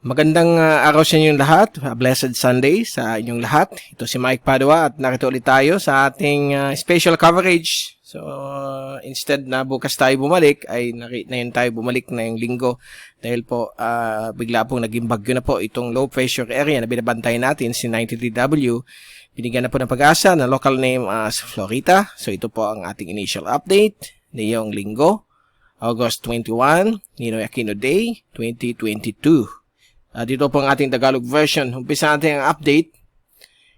Magandang araw sa inyong lahat. Blessed Sunday sa inyong lahat. Ito si Mike Padua at narito ulit tayo sa ating special coverage. So, instead na bukas tayo bumalik, ay ngayon tayo bumalik na yung linggo. Dahil po, bigla pong naging bagyo na po itong low pressure area na binabantay natin, si 93W. Binigyan na po ng pag-asa na local name as Florita. So, ito po ang ating initial update ngayong linggo, August 21, Ninoy Aquino Day, 2022. Dito po ang ating Tagalog version. Umpisa natin ang update.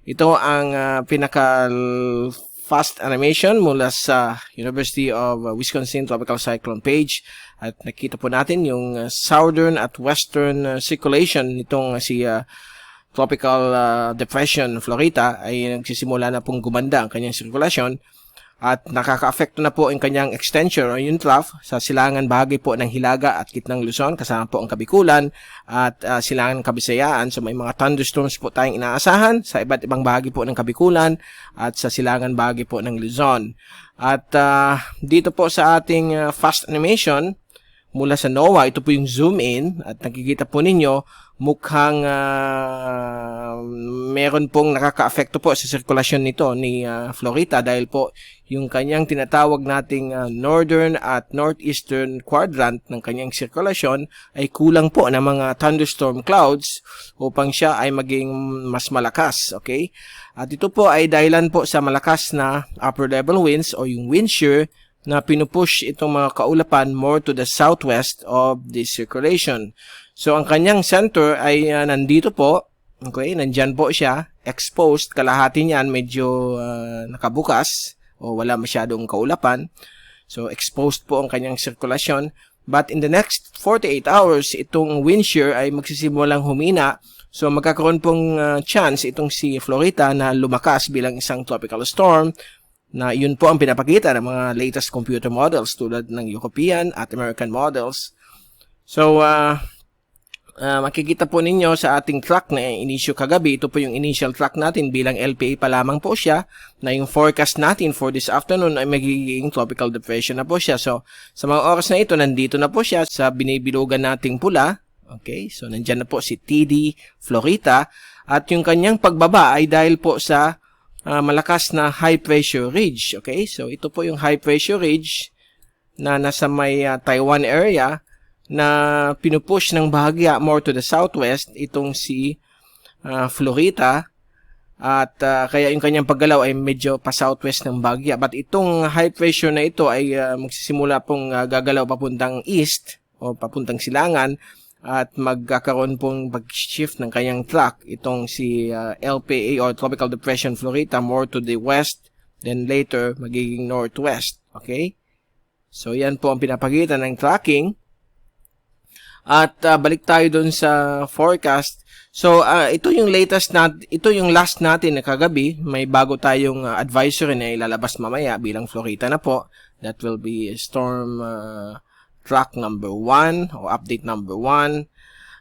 Ito ang pinaka-fast animation mula sa University of Wisconsin Tropical Cyclone page. At nakita po natin yung southern at western circulation nitong si Tropical Depression Florita ay nagsisimula na pong gumanda ang kanyang sirkulasyon. At nakaka-affect na po ang kanyang extension o yung trough sa silangan bahagi po ng Hilaga at Gitnang Luzon, kasama po ang Kabikulan at silangan ng Kabisayaan. So may mga thunderstorms po tayong inaasahan sa iba't ibang bahagi po ng Kabikulan at sa silangan bahagi po ng Luzon. At dito po sa ating fast animation mula sa NOAA, ito po yung zoom in at nakikita po ninyo mukhang meron pong nakaka-affecto po sa sirkulasyon nito ni Florita dahil po yung kanyang tinatawag nating northern at northeastern quadrant ng kanyang sirkulasyon ay kulang po ng mga thunderstorm clouds upang siya ay maging mas malakas. Okay? At ito po ay dahilan po sa malakas na upper level winds o yung wind shear na pinupush itong mga kaulapan more to the southwest of the circulation. So, ang kanyang center ay nandito po. Okay, nandyan po siya. Exposed, kalahati niyan medyo nakabukas o wala masyadong kaulapan. So, exposed po ang kanyang sirkulasyon. But in the next 48 hours, itong wind shear ay magsisimulang humina. So, magkakaroon pong chance itong si Florita na lumakas bilang isang tropical storm na yun po ang pinapakita ng mga latest computer models tulad ng European at American models. So, makikita po ninyo sa ating track na inisyo kagabi, ito po yung initial track natin bilang LPA pa lamang po siya, na yung forecast natin for this afternoon ay magiging tropical depression na po siya. So, sa mga oras na ito, nandito na po siya sa binibilugan nating pula. Okay, so nandyan na po si TD Florita at yung kanyang pagbaba ay dahil po sa malakas na high pressure ridge. Okay, so ito po yung high pressure ridge na nasa may Taiwan area na pinupush ng bahagya more to the southwest itong si Florita at kaya yung kanyang paggalaw ay medyo pa southwest ng bahagya. But itong high pressure na ito ay magsisimula pong gagalaw papuntang east o papuntang silangan at magkakaroon pong pag-shift ng kanyang track itong si LPA or Tropical Depression Florita more to the west, then later magiging northwest. Okay? So yan po ang pinapakita ng tracking. At balik tayo dun sa forecast. So ito yung latest ito yung last natin na kagabi. May bago tayong advisory na ilalabas mamaya bilang Florita na po. That will be storm track number 1 o update number 1.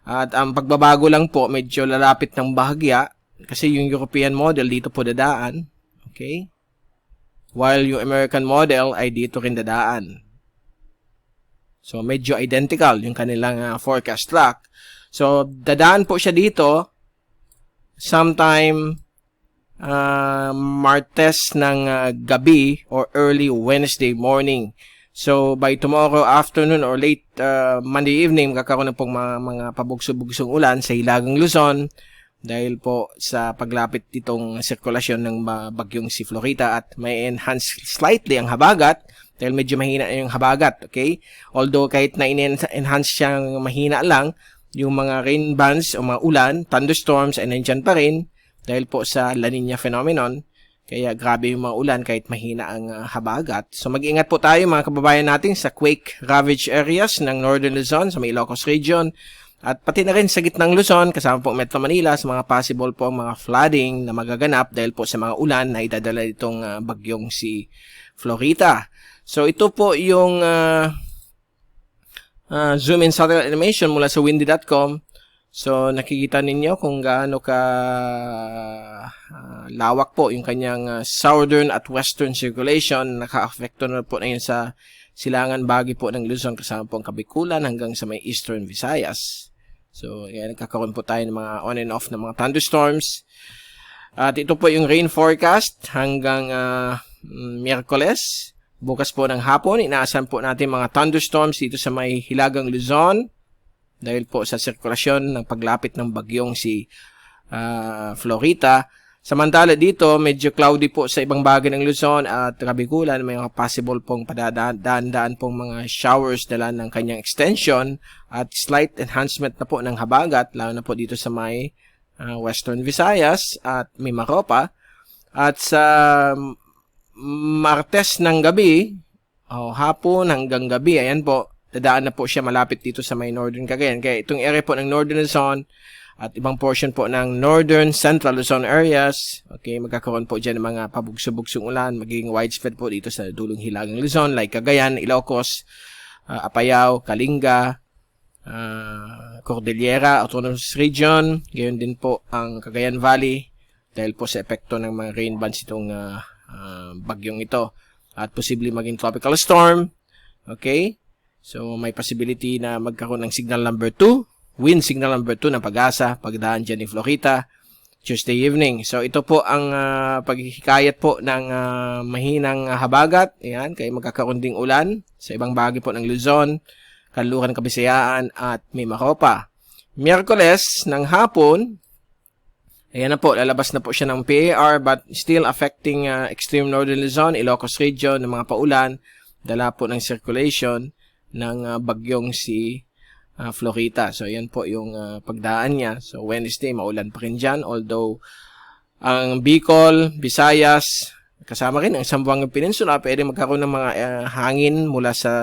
At ang pagbabago lang po, medyo lalapit ng bahagya kasi yung European model dito po dadaan. Okay? While yung American model ay dito rin dadaan. So, medyo identical yung kanilang forecast track. So, dadaan po siya dito sometime Martes ng gabi or early Wednesday morning. So, by tomorrow afternoon or late Monday evening, magkakaroon na pong mga pabugso-bugsong ulan sa Hilagang Luzon dahil po sa paglapit itong sirkulasyon ng bagyong si Florita at may enhance slightly ang habagat dahil medyo mahina yung habagat, okay? Although kahit na in-enhance siyang mahina lang, yung mga rain bands o mga ulan, thunderstorms ay nandyan pa rin dahil po sa La Nina phenomenon. Kaya grabe yung mga ulan kahit mahina ang habagat. So mag-ingat po tayo mga kababayan natin sa quake ravaged areas ng Northern Luzon, sa may Ilocos region. At pati na rin sa Gitnang Luzon, kasama po Metro Manila, sa mga possible po mga flooding na magaganap dahil po sa mga ulan na idadala itong bagyong si Florita. So ito po yung zoom in satellite animation mula sa windy.com. So nakikita ninyo kung gaano ka lawak po yung kanyang southern at western circulation. Naka-affecto na po na yun sa silangan bahagi po ng Luzon kasama po ang Kabikulan hanggang sa may eastern Visayas. So, yan, nagkakaroon po tayo ng mga on and off na mga thunderstorms. At ito po yung rain forecast hanggang Miyerkules. Bukas po ng hapon, inaasahan po natin mga thunderstorms dito sa may Hilagang Luzon dahil po sa sirkulasyon ng paglapit ng bagyong si Florita. Samantala dito, medyo cloudy po sa ibang bahagi ng Luzon at Kabikulan. May mga possible pong padadaan pong mga showers dala ng kanyang extension at slight enhancement na po ng habagat, lalo na po dito sa may Western Visayas at Mimaropa. At sa Martes ng gabi, hapon hanggang gabi, ayan po, dadaan na po siya malapit dito sa may Northern Cagayan. Kaya itong area po ng Northern Luzon at ibang portion po ng Northern Central Luzon areas, okay, magkakaroon po dyan ng mga pabugso-bugsong ulan, magiging widespread po dito sa dulong Hilagang Luzon, like Cagayan, Ilocos, Apayao, Kalinga, Cordillera, Autonomous Region, gayon din po ang Cagayan Valley, dahil po sa epekto ng mga rain bands itong bagyong ito. At posibleng maging tropical storm. Okay? So, may possibility na magkaroon ng signal number 2, wind signal number 2 ng Pag-asa, pagdaan dyan ni Florita, Tuesday evening. So, ito po ang paghihikayat po ng mahinang habagat. Ayan, kaya magkakaroon ding ulan sa ibang bahagi po ng Luzon, Kanluran, Kabisayaan, at Mimaropa. Miyerkules ng hapon, ayan na po, lalabas na po siya ng PAR but still affecting extreme northern Luzon, Ilocos region, ng mga paulan, dala po ng circulation ng bagyong si Florita. So, yan po yung pagdaan niya. So, Wednesday, maulan pa rin dyan. Although, ang Bicol, Visayas, kasama rin ang Zamboanga Peninsula, pwede magkaroon ng mga hangin mula sa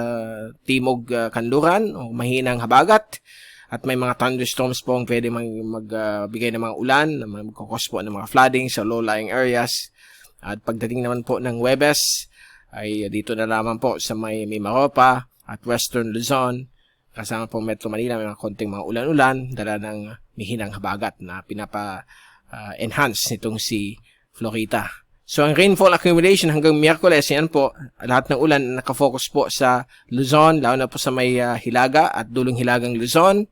timog kanluran o mahinang habagat. At may mga thunderstorms po ang pwede magbigay ng mga ulan na magkakos po ng mga flooding sa low-lying areas. At pagdating naman po ng Huwebes, ay dito na lamang po sa may Mimaropa at Western Luzon. Kasama po Metro Manila, may mga konting mga ulan-ulan, dala ng mihinang habagat na pinapa-enhance nitong si Florita. So, ang rainfall accumulation hanggang Miyerkules, yan po, lahat ng ulan nakafocus po sa Luzon, lalo na po sa may Hilaga at dulong Hilagang Luzon,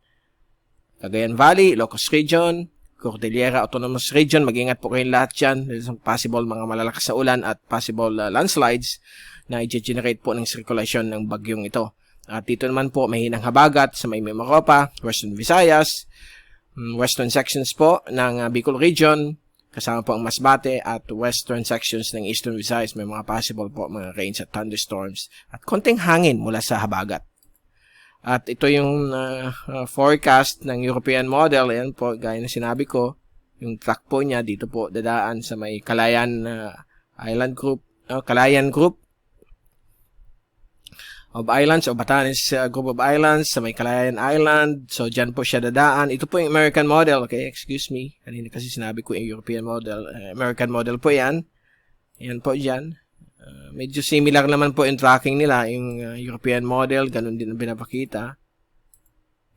Cagayan Valley, Ilocos Region, Cordillera, Autonomous Region. Mag-ingat po kayong lahat dyan. There's possible mga malalakas na ulan at possible landslides na i-generate po ng sirkulasyon ng bagyong ito. At dito naman po, mahinang habagat sa may Mimaropa, Western Visayas, Western sections po ng Bicol Region, kasama po ang Masbate at Western sections ng Eastern Visayas. May mga possible po mga rains at thunderstorms at konting hangin mula sa habagat. At ito yung forecast ng European model. Ayan po, gaya na sinabi ko, yung track po niya dito po dadaan sa may Calayan Island Group, Calayan Group of Islands o Batanes Group of Islands sa may Calayan Island. So, dyan po siya dadaan. Ito po yung American model. Okay, excuse me. Kanina kasi sinabi ko yung European model. American model po yan. Yan po dyan. Medyo similar naman po yung tracking nila, yung European model, ganun din ang pinapakita.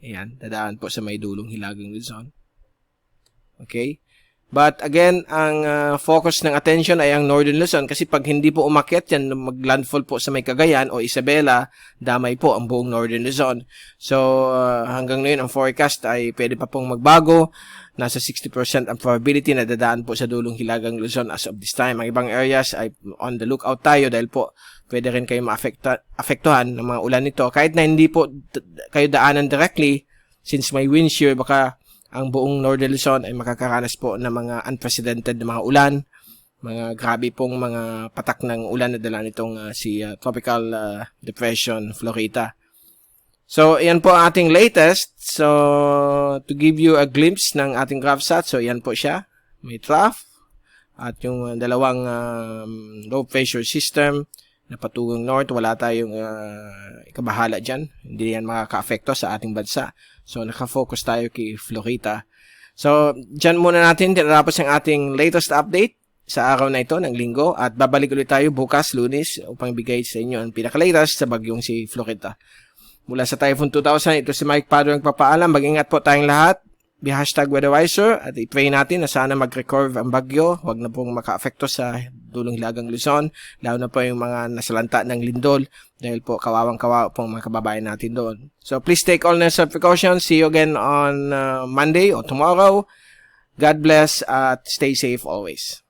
Ayan, dadaan po sa may dulong Hilagang Luzon. Okay? But again, ang focus ng attention ay ang Northern Luzon kasi pag hindi po umakyat yan, maglandfall po sa may Cagayan o Isabela, damay po ang buong Northern Luzon. So, hanggang ngayon, ang forecast ay pwede pa pong magbago. Nasa 60% ang probability na dadaan po sa dulong Hilagang Luzon as of this time. Ang ibang areas ay on the lookout tayo dahil po pwede rin kayo maapektuhan ng mga ulan nito. Kahit na hindi po kayo daanan directly, since may wind shear, baka ang buong Northern Luzon ay makakaranas po ng mga unprecedented na mga ulan, mga grabe pong mga patak ng ulan na dala nitong si Tropical Depression Florita. So, yan po ang ating latest. So, to give you a glimpse ng ating GraphSat, so yan po siya. May trough at yung dalawang low pressure system na patungong north. Wala tayong ikabahala dyan. Hindi yan makaka-apekto sa ating bansa. So, nakafocus tayo kay Florita. So, dyan muna natin tinatapos ang ating latest update sa araw na ito ng linggo. At babalik ulit tayo bukas, Lunes, upang bigay sa inyo ang pinaka-latest sa bagyong si Florita. Mula sa Typhoon 2000, ito si Mike Padro nagpapaalam. Mag-ingat po tayong lahat. Be #weatherwiser at i-pray natin na sana mag-recover ang bagyo. Huwag na pong maka-apekto sa dulong Hilagang Luzon, lalo na po yung mga nasalanta ng lindol dahil po kawawang-kawawa po mga kababayan natin doon. So please take all necessary precautions. See you again on Monday or tomorrow. God bless at stay safe always.